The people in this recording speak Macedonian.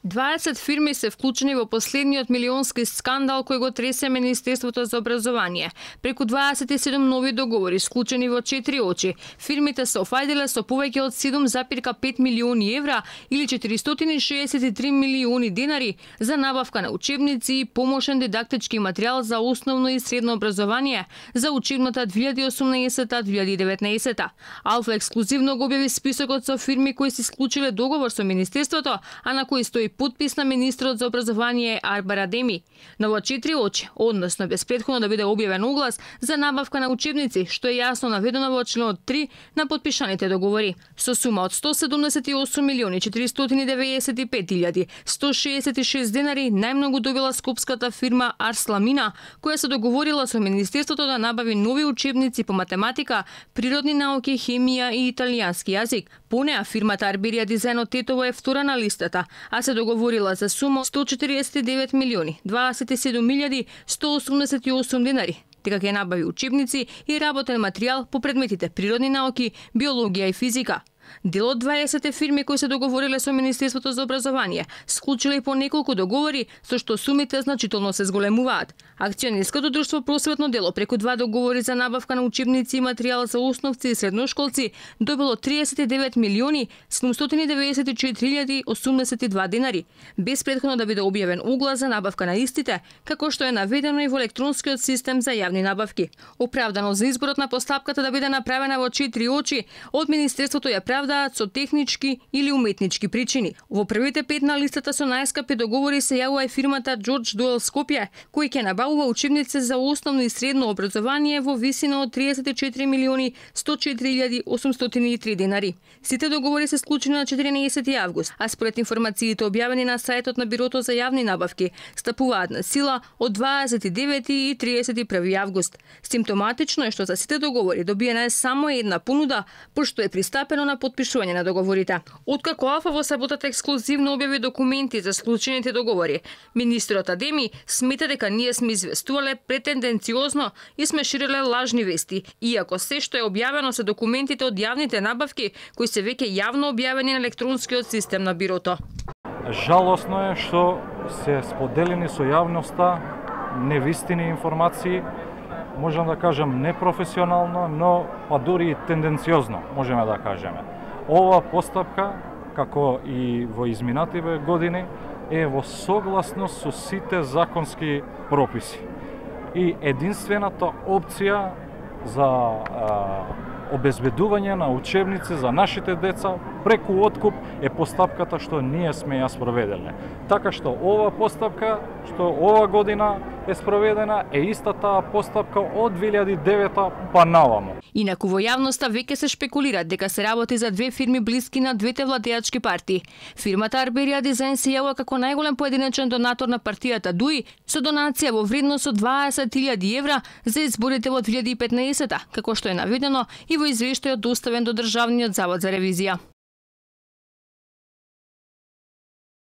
20 фирми се вклучени во последниот милионски скандал кој го тресе Министерството за образование. Преку 27 нови договори склучени во 4 очи. Фирмите се офајделе со повеќе од 7,5 милиони евра или 463 милиони денари за набавка на учебници и помошен дидактички материјал за основно и средно образование за учебната 2018-2019. Алфа ексклузивно го објави списокот со фирми кои се склучиле договор со Министерството, а на кој стои подпис на министрот за образование Арбар Адеми. Но во 4 очи, односно без претходно да биде објавен оглас за набавка на учебници, што е јасно наведено во членот 3 на подпишаните договори, со сума од 178 милиони 495 илјади 166 денари, најмногу добила скопската фирма Арсламина, која се договорила со Министерството да набави нови учебници по математика, природни науки, хемија и италијански јазик. По неа фирмата Арберија Дизајн од Тетово е втора на листата, а се договорила за сума 149 милиони 27.188 денари, дека ќе набави учебници и работен материјал по предметите природни науки, биологија и физика. Дел од 20 фирми кои се договориле со Министерството за образование склучиле по неколку договори со што сумите значително се зголемуваат. Акционерското друштво Просветно дело преку 2 договори за набавка на учебници и материјал за основци и средношколци добило 39 милиони 794.082 денари, без претходно да биде објавен оглас за набавка на истите, како што е наведено и во електронскиот систем за јавни набавки. Оправдано за изборот на постапката да биде направена во 4 очи, од Министерството ја правдаат со технички или уметнички причини. Во првите 5 на листата со најскапи договори се јавува и фирмата Джордж Доел Скопје, кој ќе набавува учебници за основно и средно образование во висина од 34 милиони 104.803 денари. Сите договори се склучени на 14 август, а според информациите објавени на сајтот на Бирото за јавни набавки, стапуваат на сила од 29 и 31 август. Симптоматично е што за сите договори добиена е само една понуда, пошто е пристапено на подпишување на договорите. Откако Алфа во саботата ексклузивно објави документи за склучените договори, министрот Адеми смета дека ние сме известувале претенденциозно и сме ширеле лажни вести, иако се што е објавено се документите од јавните набавки кои се веќе јавно објавени на електронскиот систем на Бирото. Жалосно е што се споделени со јавноста невистини информации, можам да кажам непрофесионално, но па дури и тенденциозно, можеме да кажеме. Ова постапка, како и во изминативе години, е во согласност со сите законски прописи. И единствената опција за обезбедување на учебници за нашите деца преку откуп е постапката што ние сме ја спроведеле. Така што ова постапка што ова година е спроведена е истата постапка од 2009 па наваму. Инаку во јавноста веќе се шпекулира дека се работи за 2 фирми блиски на двете владеачки партии. Фирмата Арберија Дизајн се јавува како најголем поединечен донатор на партијата ДУИ со донација во вредност од 20.000 евра за изборите во 2015, како што е наведено и во извештајот доставен до Државниот завод за ревизија.